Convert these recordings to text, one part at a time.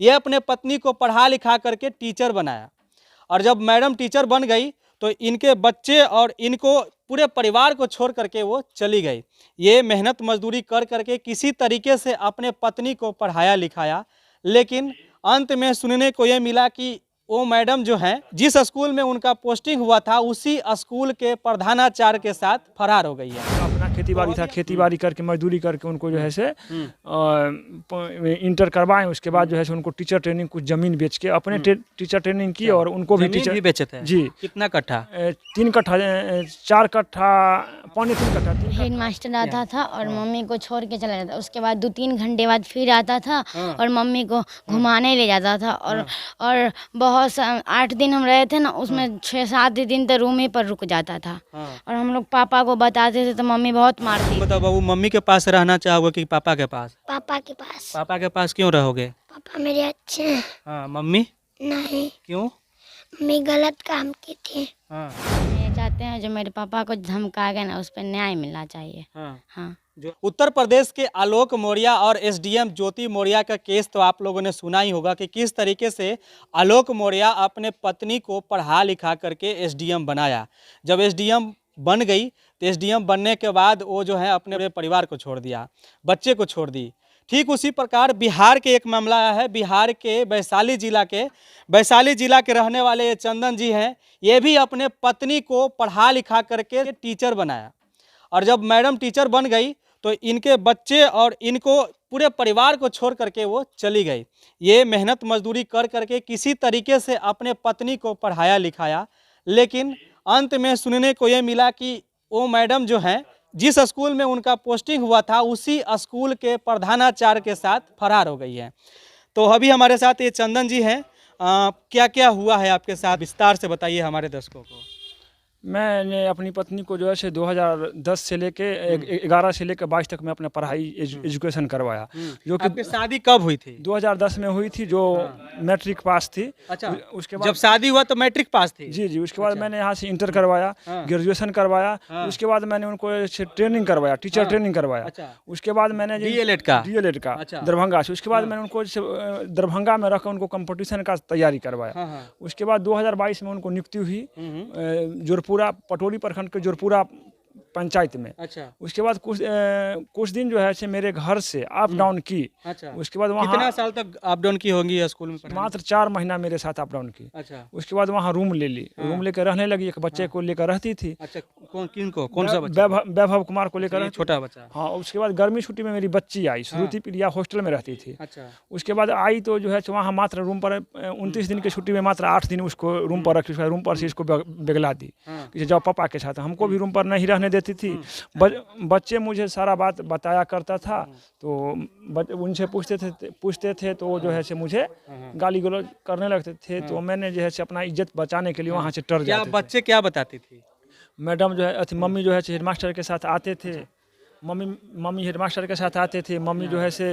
ये अपने पत्नी को पढ़ा लिखा करके टीचर बनाया, और जब मैडम टीचर बन गई तो इनके बच्चे और इनको पूरे परिवार को छोड़ करके वो चली गई। ये मेहनत मजदूरी कर करके किसी तरीके से अपने पत्नी को पढ़ाया लिखाया, लेकिन अंत में सुनने को ये मिला कि वो मैडम जो हैं, जिस स्कूल में उनका पोस्टिंग हुआ था उसी स्कूल के प्रधानाचार्य के साथ फरार हो गई है। अपना खेती बाड़ी था, खेती बाड़ी करके मजदूरी करके उनको जो है से इंटर करवाएं। उसके बाद जो है से उनको टीचर ट्रेनिंग, कुछ जमीन बेच के अपने टीचर ट्रेनिंग की, और उनको भी टीचर भी बेचे थे। जी। कितना कट्ठा? 3 कट्ठा, 4 कट्ठा, पौने 3 कट्ठा। हेड मास्टर आता था और मम्मी को छोड़ के चला जाता। उसके बाद 2-3 घंटे बाद फिर आता था और मम्मी को घुमाने ले जाता था। और बहुत 8 दिन हम रहे थे ना, उसमें 6-7 दिन तो रूम ही पर रुक जाता था। और हम लोग पापा को बताते थे तो मम्मी बहुत मारती। बताओ बाबू, मम्मी के पास रहना चाहोगे कि पापा के पास? पापा के पास। पापा के पास क्यों रहोगे? पापा मेरे अच्छे हैं। हाँ, मम्मी नहीं, क्यों? मम्मी गलत काम की थी। हाँ। ये चाहते हैं जो मेरे पापा को धमका गए ना, उस पर न्याय मिलना चाहिए। हाँ। जो उत्तर प्रदेश के आलोक मौर्य और एसडीएम ज्योति मौर्य का केस तो आप लोगों ने सुना ही होगा कि किस तरीके से आलोक मौर्य अपने पत्नी को पढ़ा लिखा करके एसडीएम बनाया। जब एसडीएम बन गई तो एसडीएम बनने के बाद वो जो है अपने परिवार को छोड़ दिया, बच्चे को छोड़ दी। ठीक उसी प्रकार बिहार के एक मामला है। बिहार के वैशाली जिला के रहने वाले ये चंदन जी हैं। ये भी अपने पत्नी को पढ़ा लिखा करके टीचर बनाया, और जब मैडम टीचर बन गई तो इनके बच्चे और इनको पूरे परिवार को छोड़ करके वो चली गई। ये मेहनत मजदूरी कर करके किसी तरीके से अपने पत्नी को पढ़ाया लिखाया, लेकिन अंत में सुनने को ये मिला कि वो मैडम जो हैं, जिस स्कूल में उनका पोस्टिंग हुआ था उसी स्कूल के प्रधानाचार्य के साथ फरार हो गई है। तो अभी हमारे साथ ये चंदन जी हैं। क्या क्या हुआ है आपके साथ, विस्तार से बताइए हमारे दर्शकों को। मैंने अपनी पत्नी को जो है से 2010 से लेके 11 से लेकर 22 तक मैं अपना पढ़ाई एजुकेशन करवाया। जो कि आपकी शादी कब हुई थी? 2010 में हुई थी, जो मैट्रिक पास थी। अच्छा, उसके बाद जब शादी हुआ तो मैट्रिक पास थी? जी। उसके बाद मैंने यहाँ से इंटर करवाया, ग्रेजुएशन करवाया। उसके बाद मैंने उनको ट्रेनिंग करवाया, टीचर ट्रेनिंग करवाया। उसके बाद मैंने डीएलएड का दरभंगा से। उसके बाद मैंने उनको दरभंगा में रखकर उनको कंपटीशन का तैयारी करवाया। उसके बाद 2022 में उनको नियुक्ति हुई जोरपुरा, पटोरी प्रखंड के जोरपुरा पंचायत में। अच्छा। उसके बाद कुछ दिन जो है से मेरे घर से अप डाउन की। अच्छा। उसके बाद वहाँ कितना साल तक अप डाउन की होंगी स्कूल में? मात्र 4 महीना मेरे साथ अप डाउन की। अच्छा। उसके बाद वहाँ रूम ले ली, रूम लेकर रहने लगी। एक बच्चे को लेकर रहती थी। अच्छा, कौन सा बच्चा? वैभव कुमार को लेकर, छोटा बच्चा। हाँ। उसके बाद गर्मी छुट्टी में मेरी बच्ची आई, श्रुति प्रिया हॉस्टल में रहती थी। अच्छा। उसके बाद आई तो जो है वहाँ मात्र रूम पर 29 दिन की छुट्टी में मात्र 8 दिन उसको रूम पर रखी। रूम पर से इसको बेगला दी कि जाओ पापा के साथ। हमको भी रूम पर नहीं रहने देती थी। बच्चे मुझे सारा बात बताया करता था, तो उनसे पूछते थे तो वो जो है से मुझे गाली गलौज करने लगते थे। तो मैंने जो है से अपना इज्जत बचाने के लिए वहाँ से डर जाते थे। बच्चे क्या बताती थी? मैडम जो है, मम्मी जो है से हेडमास्टर के साथ आते थे। मम्मी हेडमास्टर के साथ आते थे। मम्मी जो है से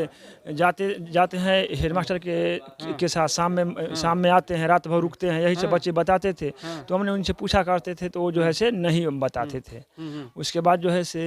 जाते हैं हेडमास्टर के साथ, शाम में आते हैं, रात भर रुकते हैं। यही सब बच्चे बताते थे। तो हमने उनसे पूछा करते थे तो वो जो है से नहीं बताते थे। उसके बाद जो है से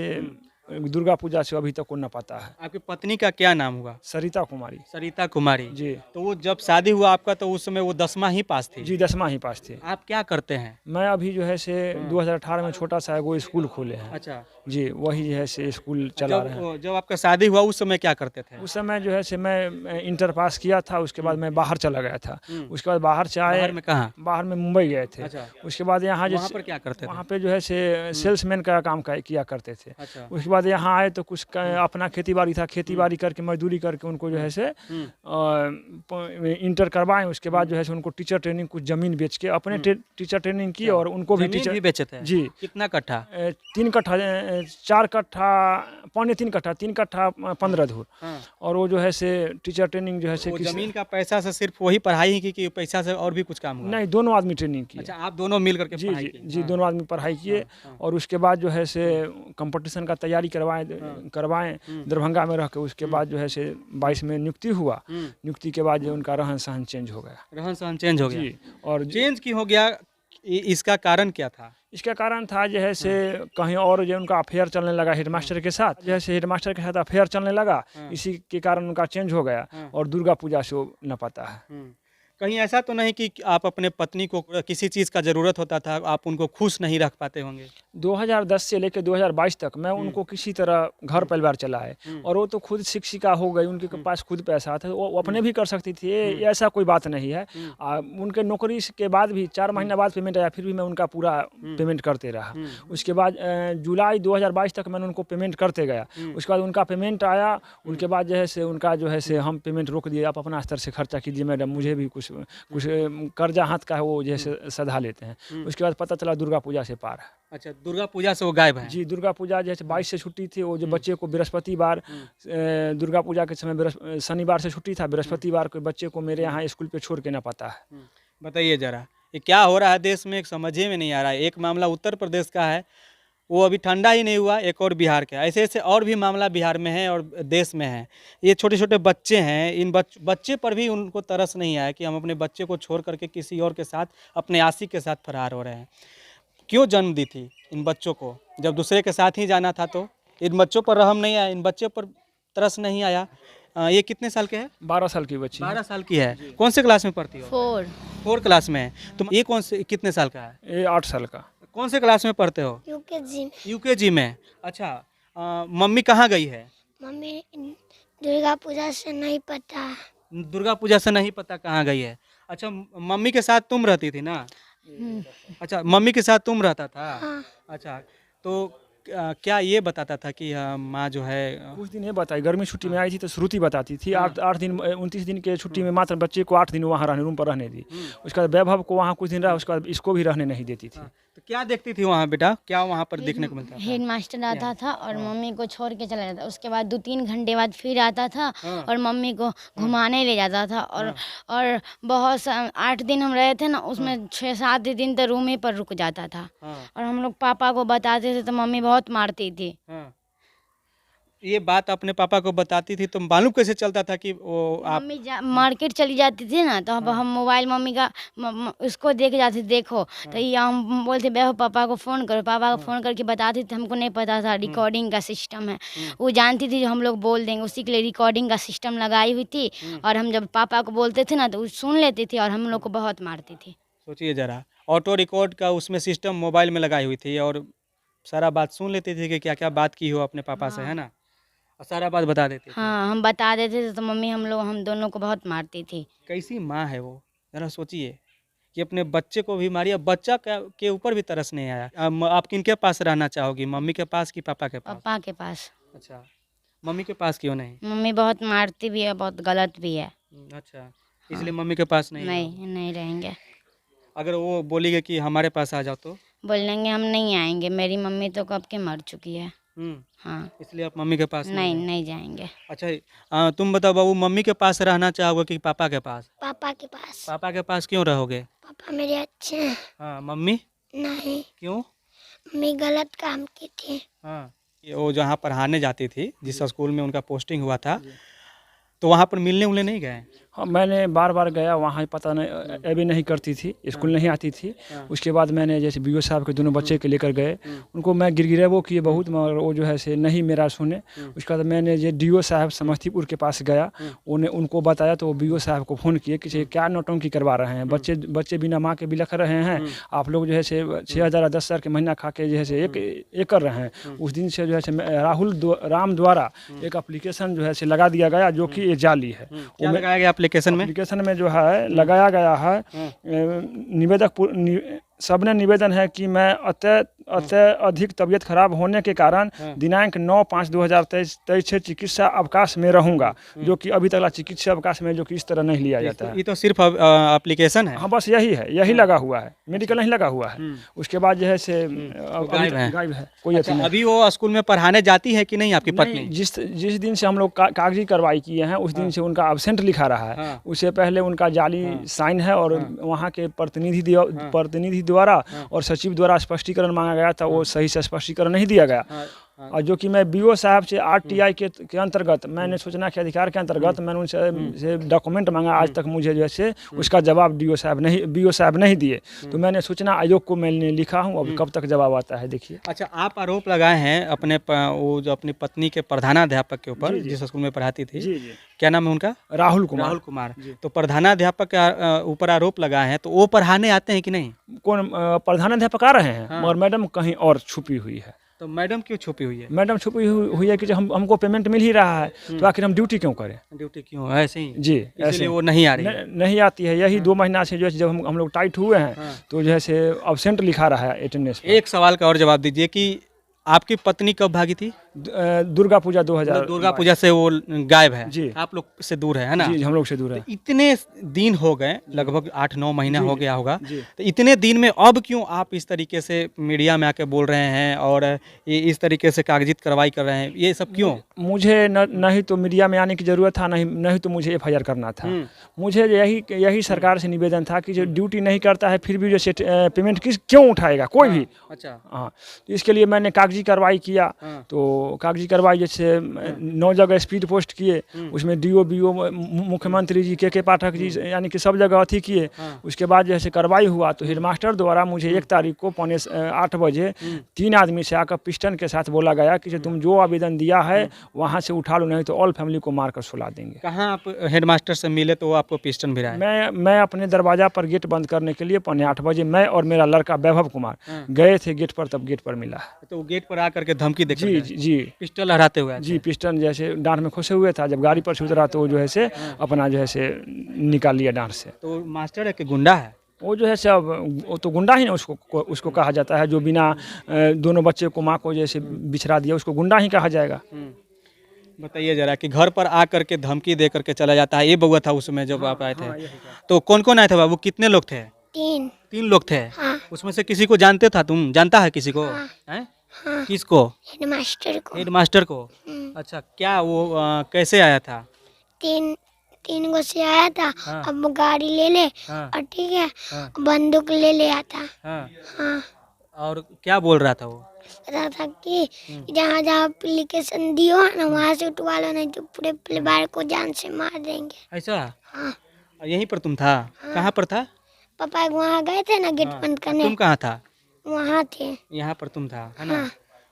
दुर्गा पूजा से अभी तक को न पता है। आपकी पत्नी का क्या नाम हुआ? सरिता कुमारी। सरिता कुमारी जी। तो वो जब शादी हुआ आपका तो उस समय वो 10वां ही पास थी? जी, 10वां ही पास थे। आप क्या करते हैं? मैं अभी जो है से 2018 में छोटा सा वो स्कूल खोले हैं। अच्छा जी, वही है से स्कूल चला रहे हैं। जब आपका शादी हुआ उस समय क्या करते थे? उस समय जो है से मैं इंटर पास किया था। उसके बाद मैं बाहर चला गया था। उसके बाद बाहर से आए। बाहर में कहाँ? बाहर में मुंबई गए थे। अच्छा। उसके बाद यहाँ वहाँ पर क्या करते थे? वहाँ पे जो है से सेल्समैन का काम किया करते थे। अच्छा। उसके बाद यहाँ आए तो कुछ अपना खेती बाड़ी था, खेती बाड़ी करके मजदूरी करके उनको जो है से इंटर करवाएं। उसके बाद जो है से उनको टीचर ट्रेनिंग, कुछ जमीन बेच के अपने टीचर ट्रेनिंग की, और उनको भी टीचर भी बेचे थे? जी। कितना कट्ठा? 3 कट्ठा, 4 कट्ठा, पौने 3 कट्ठा, 3 कट्ठा 15 धूर। और वो जो है से टीचर ट्रेनिंग जो है से जमीन का पैसा से सिर्फ वही पढ़ाई ही की कि पैसा से और भी कुछ काम हुआ? नहीं, दोनों आदमी ट्रेनिंग किए। अच्छा, आप दोनों मिल करके जी जी, दोनों आदमी पढ़ाई किए। और उसके बाद जो है से कंपटीशन का तैयारी करवाएं दरभंगा में रह के। उसके बाद जो है से 22 में नियुक्ति हुआ। नियुक्ति के बाद जो उनका रहन सहन चेंज हो गया। रहन सहन चेंज हो गया? जी। और चेंज क्यों हो गया? इसका कारण क्या था? इसका कारण था जो है से कहीं और जो उनका अफेयर चलने लगा हेडमास्टर के साथ, जैसे हेडमास्टर के साथ अफेयर चलने लगा, इसी के कारण उनका चेंज हो गया और दुर्गा पूजा से वो न पता है। कहीं ऐसा तो नहीं कि आप अपने पत्नी को किसी चीज़ का ज़रूरत होता था, आप उनको खुश नहीं रख पाते होंगे? 2010 से लेकर 2022 तक मैं उनको किसी तरह घर परिवार चलाए, और वो तो खुद शिक्षिका हो गई, उनके पास खुद पैसा था, वो अपने भी कर सकती थी, ये ऐसा कोई बात नहीं है। उनके नौकरी के बाद भी 4 महीने बाद पेमेंट आया, फिर भी मैं उनका पूरा पेमेंट करते रहा। उसके बाद जुलाई 2022 तक मैंने उनको पेमेंट करते गया। उसके बाद उनका पेमेंट आया, उनके बाद जो है से उनका जो है से हम पेमेंट रोक दिए, आप अपना स्तर से खर्चा कीजिए मैडम, मुझे भी कुछ कर्जा हाथ का है वो जैसे सधा लेते हैं। उसके बाद पता चला दुर्गा पूजा से पार है। अच्छा, दुर्गा पूजा से वो गायब है? जी, दुर्गा पूजा जैसे 22 से छुट्टी थी, वो जो बच्चे को बृहस्पतिवार दुर्गा पूजा के समय शनिवार से छुट्टी था, बृहस्पतिवार को बच्चे को मेरे यहाँ स्कूल पे छोड़ के ना पता है। बताइए ज़रा, ये क्या हो रहा है देश में, समझे में नहीं आ रहा है। एक मामला उत्तर प्रदेश का है, वो अभी ठंडा ही नहीं हुआ, एक और बिहार का, ऐसे ऐसे और भी मामला बिहार में है और देश में है। ये छोटे छोटे बच्चे हैं, इन बच्चे पर भी उनको तरस नहीं आया कि हम अपने बच्चे को छोड़ करके किसी और के साथ, अपने आशिक के साथ फरार हो रहे हैं। क्यों जन्म दी थी इन बच्चों को, जब दूसरे के साथ ही जाना था? तो इन बच्चों पर रहम नहीं आया, इन बच्चों पर तरस नहीं आया। ये कितने साल के हैं? 12 साल की बच्ची 12 साल की है। कौन से क्लास में पढ़ती हो? 4 क्लास में है। तुम ये कौन से, कितने साल का है? ये 8 साल का। कौन से क्लास में पढ़ते हो? यूकेजी में। यूकेजी में। अच्छा, मम्मी कहाँ गई है? मम्मी दुर्गा पूजा से नहीं पता। दुर्गा पूजा से नहीं पता कहाँ गई है। अच्छा, मम्मी के साथ तुम रहती थी ना? अच्छा, मम्मी के साथ तुम रहता था? हाँ। अच्छा, तो क्या ये बताता था कि माँ जो है कुछ दिन ये बताई, गर्मी छुट्टी में आई थी तो श्रुति बताती थी, 8 दिन 29 दिन के छुट्टी में मात्र बच्चे को 8 दिन वहाँ रहने, रूम पर रहने दी। उसके बाद वैभव को वहाँ कुछ दिन रहा, उसके बाद इसको भी रहने नहीं देती थी। तो क्या देखती थी वहाँ बेटा, क्या वहाँ पर देखने को मिलता था? हेड मास्टर आता था और मम्मी को छोड़ के चला जाता, उसके बाद 2-3 घंटे बाद फिर आता था और मम्मी को घुमाने ले जाता था। और बहुत 8 दिन हम रहे थे ना, उसमें 6-7 दिन तो रूम ही पर रुक जाता था। और हम लोग पापा को बताते थे तो मम्मी बहुत मारती थी। ये बात अपने पापा को बताती थी तो मालूम कैसे चलता था कि वो आप? मम्मी मार्केट चली जाती थी ना, तो अब हम मोबाइल मम्मी का उसको देख जाते, देखो तो ये हम बोलते बेहो पापा को फ़ोन करो, पापा को फ़ोन करके बताती थी। हमको नहीं पता था रिकॉर्डिंग का सिस्टम है, वो जानती थी जो हम लोग बोल देंगे, उसी के लिए रिकॉर्डिंग का सिस्टम लगाई हुई थी। और हम जब पापा को बोलते थे ना तो वो सुन लेती थी और हम लोग को बहुत मारती थी। सोचिए ज़रा, ऑटो रिकॉर्ड का उसमें सिस्टम मोबाइल में लगाई हुई थी और सारा बात सुन लेती थी कि क्या क्या बात की हो अपने पापा से, है ना? और सारा बात बता देती थी। हाँ, हम बता देते थे तो मम्मी हम दोनों को बहुत मारती थी। कैसी माँ है वो, ज़रा सोचिए कि अपने बच्चे को भी मारी, अब बच्चा के ऊपर भी तरस नहीं आया। आप किनके पास रहना चाहोगी, मम्मी के पास कि पापा के पास? पापा के पास। अच्छा, मम्मी के पास क्यों नहीं? मम्मी बहुत मारती भी है, बहुत गलत भी है। अच्छा, इसलिए मम्मी के पास नहीं? नहीं रहेंगे। अगर वो बोलेगी कि हमारे पास आ जाओ तो? बोलेंगे हम नहीं आएंगे, मेरी मम्मी तो कब के मर चुकी है। हाँ, इसलिए आप मम्मी के पास नहीं जाएंगे। अच्छा, तुम बताओ बाबू, मम्मी के पास रहना चाहोगे कि पापा के पास? पापा के पास। पापा के पास क्यों रहोगे? पापा मेरे अच्छे हैं। हाँ, मम्मी नहीं, क्यों? मम्मी गलत काम की थी। हाँ, वो जहाँ पढ़ाने जाती थी, जिस स्कूल में उनका पोस्टिंग हुआ था, तो वहाँ पर मिलने उलने नहीं गए? हाँ, मैंने बार बार गया वहाँ, पता नहीं अभी नहीं करती थी, स्कूल नहीं आती थी। उसके बाद मैंने जैसे बीओ साहब के दोनों बच्चे के लेकर गए, उनको मैं गिरगिरे वो किए बहुत, मगर वो जो है से नहीं मेरा सुने। उसके बाद मैंने जो DO साहब समस्तीपुर के पास गया, उनको बताया तो वो BO साहब को फ़ोन किए कि क्या नौटंकी करवा रहे हैं, बच्चे बिना माँ के बिलख रहे हैं, आप लोग जो है से 6,000 10,000 के महीना खा के जो है से एक कर रहे हैं। उस दिन से जो है से राहुल राम द्वारा एक एप्लीकेशन जो है से लगा दिया गया, जो कि ये जाली है। क्या लगाया गया एप्लीकेशन में जो है लगाया गया है, सबने निवेदन है कि मैं अत्यधिक अधिक तबीयत खराब होने के कारण दिनांक 9/5/2023 से चिकित्सा अवकाश में रहूंगा, जो कि अभी तक चिकित्सा अवकाश में जो कि इस तरह नहीं लिया जाता है। ये तो सिर्फ एप्लीकेशन है। हाँ, बस यही है, यही लगा हुआ है, मेडिकल नहीं लगा हुआ है। उसके बाद जो है से गायब है, कोई अच्छा, अभी वो स्कूल में पढ़ाने जाती है कि नहीं आपकी पत्नी? जिस दिन से हम लोग कागजी कार्रवाई किए हैं, उस दिन से उनका एब्सेंट लिखा रहा है। उससे पहले उनका जाली साइन है और वहाँ के प्रतिनिधि द्वारा और सचिव द्वारा स्पष्टीकरण मांगा गया था, वो सही से स्पष्टीकरण नहीं दिया गया। और जो कि मैं बीओ साहब से आरटीआई के अंतर्गत मैंने सूचना के अधिकार के अंतर्गत मैंने उनसे डॉक्यूमेंट मांगा, आज तक मुझे जैसे उसका जवाब बीओ साहब नहीं दिए। तो मैंने सूचना आयोग को मैंने लिखा हूँ, अब कब तक जवाब आता है देखिए। अच्छा, आप आरोप लगाए हैं वो जो अपनी पत्नी के प्रधानाध्यापक के ऊपर, जिस स्कूल में पढ़ाती थी, जी जी, क्या नाम है उनका? राहुल कुमार। तो प्रधानाध्यापक के ऊपर आरोप लगाए हैं, तो वो पढ़ाने आते हैं कि नहीं? कौन प्रधानाध्यापक आ रहे हैं? हाँ। और मैडम कहीं और छुपी हुई है। तो मैडम क्यों छुपी हुई है? मैडम छुपी हुई है कि जो हमको पेमेंट मिल ही रहा है, तो आखिर हम ड्यूटी क्यों करें? ड्यूटी क्यों है? ऐसे ही जी, इसलिए वो नहीं आ रही है। नहीं आती है। यही 2 महीना से जो है जब हम लोग टाइट हुए हैं, तो जो है से अब्सेंट लिखा रहा है अटेंडेंस। एक सवाल का और जवाब दीजिए कि आपकी पत्नी कब भागी थी? दुर्गा पूजा 2000। दुर्गा पूजा से वो गायब है जी। आप लोग से दूर है ना? जी, हम लोग से दूर है। तो इतने दिन हो गए, लगभग 8-9 महीना हो गया होगा, जी। तो इतने दिन में अब क्यों आप इस तरीके से मीडिया में आके बोल रहे हैं और ये इस तरीके से कागजित कार्रवाई कर रहे हैं, ये सब क्यों? मुझे नहीं तो मीडिया में आने की ज़रूरत था, नहीं तो मुझे एफआईआर करना था। मुझे यही सरकार से निवेदन था कि जो ड्यूटी नहीं करता है फिर भी जैसे पेमेंट क्यों उठाएगा कोई भी। अच्छा। हाँ, तो इसके लिए मैंने कागजी कार्रवाई किया। तो कागजी कार्रवाई जैसे 9 जगह स्पीड पोस्ट किए, उसमें डीओ बीओ मुख्यमंत्री जी के पाठक जी यानी कि सब जगह अथी किए। उसके बाद जैसे कार्रवाई हुआ तो हेडमास्टर द्वारा मुझे 1 तारीख को 7:45 बजे 3 आदमी से आकर पिस्टन के साथ बोला गया कि तुम जो आवेदन दिया है वहाँ से उठा लो, नहीं तो ऑल फैमिली को मारकर सुला देंगे। कहाँ आप हेडमास्टर से मिले तो वो आपको पिस्टन भिराए? मैं अपने दरवाजा पर गेट बंद करने के लिए 8:45 बजे मैं और मेरा लड़का वैभव कुमार गए थे गेट पर, तब गेट पर मिला। तो गेट पर आकर के धमकी देकर जी गए? जी, पिस्टल लहराते हुए? जी, पिस्टन जैसे डांट में खोसे हुए था। जब गाड़ी पर से उतरा तो जो है से अपना जो है से निकाल लिया डांट से। तो मास्टर है कि गुंडा है? वो जो है सब वो तो गुंडा ही ना उसको कहा जाता है, जो बिना दोनों बच्चे को माँ को जैसे बिछड़ा दिया उसको गुंडा ही कहा जाएगा। बताइए जरा कि घर पर आकर के धमकी दे करके चला जाता है, ये बउआ था उसमें जब आप आए थे? तो कौन कौन आए थे बाबू, कितने लोग थे? 3 लोग थे। उसमें से किसी को जानते था तुम? जानता है किसी को? हैं? किसको? हेडमास्टर को। अच्छा, क्या वो कैसे आया था? 3 गो से आया था। अब वो गाड़ी ले और ठीक है, बंदूक ले आता। हाँ। और क्या बोल रहा था वो? पता था कि जहाँ जहाँ एप्लीकेशन दियो ना वहाँ से उठवा लो, नहीं तो पूरे परिवार को जान से मार देंगे। ऐसा? हाँ। यहीं पर तुम था? कहाँ पर था? पापा वहाँ गए थे ना गेट बंद करने। तुम कहाँ था? वहाँ थे। यहाँ पर तुम था, है ना?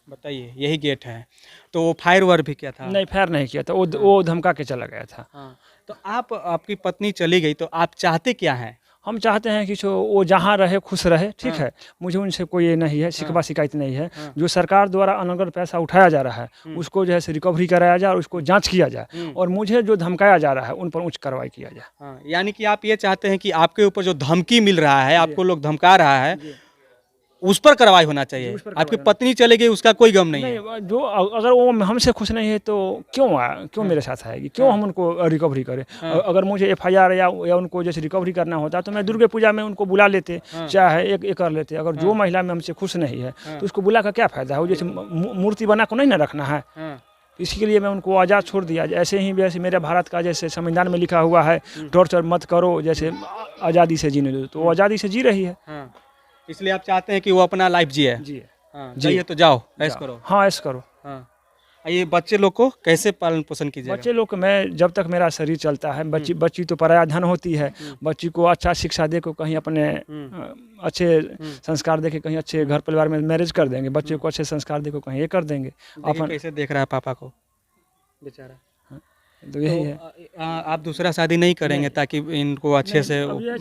बताइए, यही गेट है। तो वो फायर वायर भी किया था? नहीं, फायर नहीं किया था, वो धमका के चला गया था। तो आपकी पत्नी चली गई, तो आप चाहते क्या हैं? हम चाहते हैं कि वो जहाँ रहे खुश रहे, ठीक है। मुझे उनसे कोई ये नहीं है, शिकवा शिकायत नहीं है। जो सरकार द्वारा अनगढ़ पैसा उठाया जा रहा है उसको जो है से रिकवरी कराया जाए और उसको जांच किया जाए, और मुझे जो धमकाया जा रहा है उन पर उच्च कार्रवाई किया जाए। यानी कि आप ये चाहते हैं कि आपके ऊपर जो धमकी मिल रहा है, आपको लोग धमका रहा है, उस पर कार्रवाई होना चाहिए। आपकी पत्नी चले गई उसका कोई गम नहीं है। जो अगर वो हमसे खुश नहीं है तो क्यों मेरे साथ आएगी, क्यों हम उनको रिकवरी करें? अगर मुझे एफआईआर या उनको जैसे रिकवरी करना होता तो मैं दुर्गा पूजा में उनको बुला लेते, चाहे एक कर लेते। अगर जो महिला में हमसे खुश नहीं है तो उसको बुला कर क्या फायदा है? वो जैसे मूर्ति बना को नहीं ना रखना है। इसके लिए मैं उनको आज़ाद छोड़ दिया। ऐसे ही जैसे मेरे भारत का जैसे संविधान में लिखा हुआ है टॉर्चर मत करो, जैसे आज़ादी से जीने दो, तो वो आज़ादी से जी रही है। इसलिए आप चाहते हैं कि वो अपना लाइफ जिए? जी जाइए तो जाओ, ऐश करो। हाँ, ऐश करो। ये बच्चे लोग को कैसे पालन पोषण कीजिएगा? बच्चे लोग को मैं जब तक मेरा शरीर चलता है, बच्ची तो पराया धन होती है। बच्ची को अच्छा शिक्षा दे को कहीं अपने अच्छे संस्कार दे के कहीं अच्छे घर परिवार में मैरिज कर देंगे। बच्चे को अच्छे संस्कार दे को कहीं ये कर देंगे। अपन कैसे देख रहा है पापा को बेचारा? तो यही है। आप दूसरा शादी नहीं करेंगे ताकि इनको अच्छे से?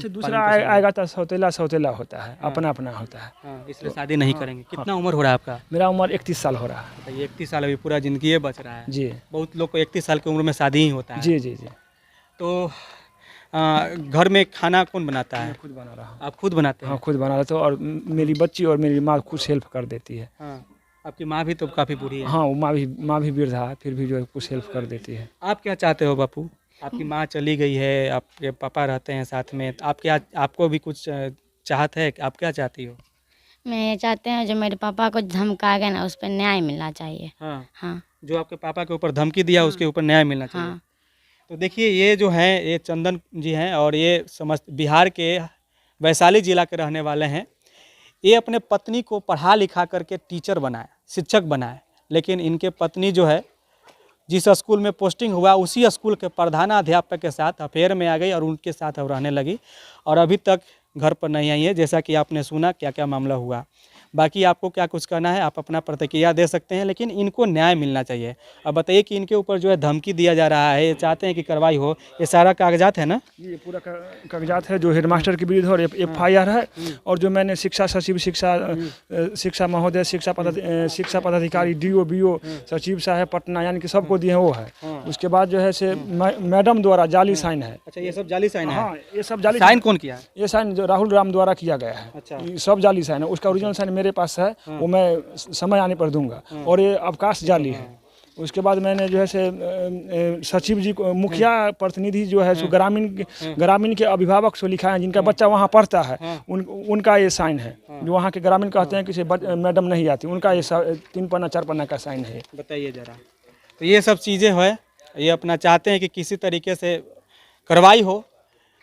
दूसरा आएगा तो सौतेला होता है, अपना होता है, इसलिए शादी नहीं करेंगे। कितना उम्र हो रहा है आपका? मेरा उम्र 31 साल हो रहा है। 31 साल, अभी पूरा जिंदगी बच रहा है जी। बहुत लोग को 31 साल की उम्र में शादी ही होता है। जी जी जी। तो घर में खाना कौन बनाता है? खुद बना रहा हूँ। आप खुद बनाते हैं? हाँ, खुद बना रहा हूँ। और मेरी बच्ची और मेरी माँ कुछ हेल्प कर देती है। आपकी माँ भी तो काफ़ी बूढ़ी है। हाँ, वो माँ भी वृद्धा है, फिर भी जो है कुछ हेल्प कर देती है। आप क्या चाहते हो बापू? आपकी माँ चली गई है, आपके पापा रहते हैं साथ में, आपको भी कुछ चाहत है? आप क्या चाहती हो? मैं ये चाहते हैं जो मेरे पापा को धमका गया ना उस पर न्याय मिलना चाहिए। हाँ। जो आपके पापा के ऊपर धमकी दिया उसके ऊपर न्याय मिलना चाहिए। तो देखिए, ये जो है ये चंदन जी हैं और ये समस्त बिहार के वैशाली जिला के रहने वाले हैं। ये अपने पत्नी को पढ़ा लिखा करके टीचर बनाए, शिक्षक बनाए, लेकिन इनके पत्नी जो है जिस स्कूल में पोस्टिंग हुआ उसी स्कूल के प्रधानाध्यापक के साथ अफेयर में आ गई और उनके साथ अब रहने लगी और अभी तक घर पर नहीं आई है। जैसा कि आपने सुना क्या क्या मामला हुआ। बाकी आपको क्या कुछ करना है आप अपना प्रतिक्रिया दे सकते हैं, लेकिन इनको न्याय मिलना चाहिए। अब बताइए कि इनके ऊपर जो है धमकी दिया जा रहा है, ये चाहते हैं कि कार्रवाई हो, ये सारा कागजात है ना? ये पूरा कागजात है जो हेडमास्टर के विरुद्ध और FIR है और जो मैंने शिक्षा सचिव, शिक्षा महोदय, शिक्षा पदाधिकारी, DO BO सचिव साहब पटना यानी कि सबको दिए हैं वो है। उसके बाद जो है से मैडम द्वारा जाली साइन है। अच्छा, ये सब जाली साइन है? हाँ, ये सब जाली साइन कौन किया है? ये साइन जो राहुल राम द्वारा किया गया है। अच्छा। ये सब जाली साइन है। उसका ओरिजिनल साइन मेरे पास है, वो मैं समय आने पर दूंगा। और ये अवकाश जाली है। उसके बाद मैंने जो है से सचिव जी को, मुखिया प्रतिनिधि जो है सो ग्रामीण के अभिभावक से लिखा है जिनका बच्चा वहाँ पढ़ता है, उनका ये साइन है। जो वहाँ के ग्रामीण कहते हैं कि मैडम नहीं आती, उनका ये 3 पन्ना 4 पन्ना का साइन है। बताइए जरा। तो ये सब चीज़ें है, ये अपना चाहते हैं कि किसी तरीके से कार्रवाई हो।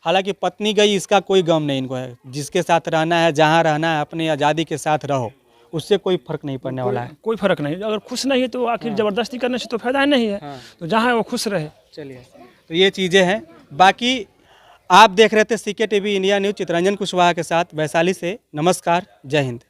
हालांकि पत्नी गई इसका कोई गम नहीं इनको है, जिसके साथ रहना है, जहाँ रहना है अपनी आज़ादी के साथ रहो, उससे कोई फर्क नहीं पड़ने वाला है। कोई फर्क नहीं। अगर खुश नहीं है तो आखिर जबरदस्ती करने से तो फायदा ही नहीं है। तो जहाँ है वो खुश रहे। चलिए, तो ये चीज़ें हैं। बाकी आप देख रहे थे CK TV India news, Chittaranjan Kushwaha के साथ वैशाली से। नमस्कार, जय हिंद।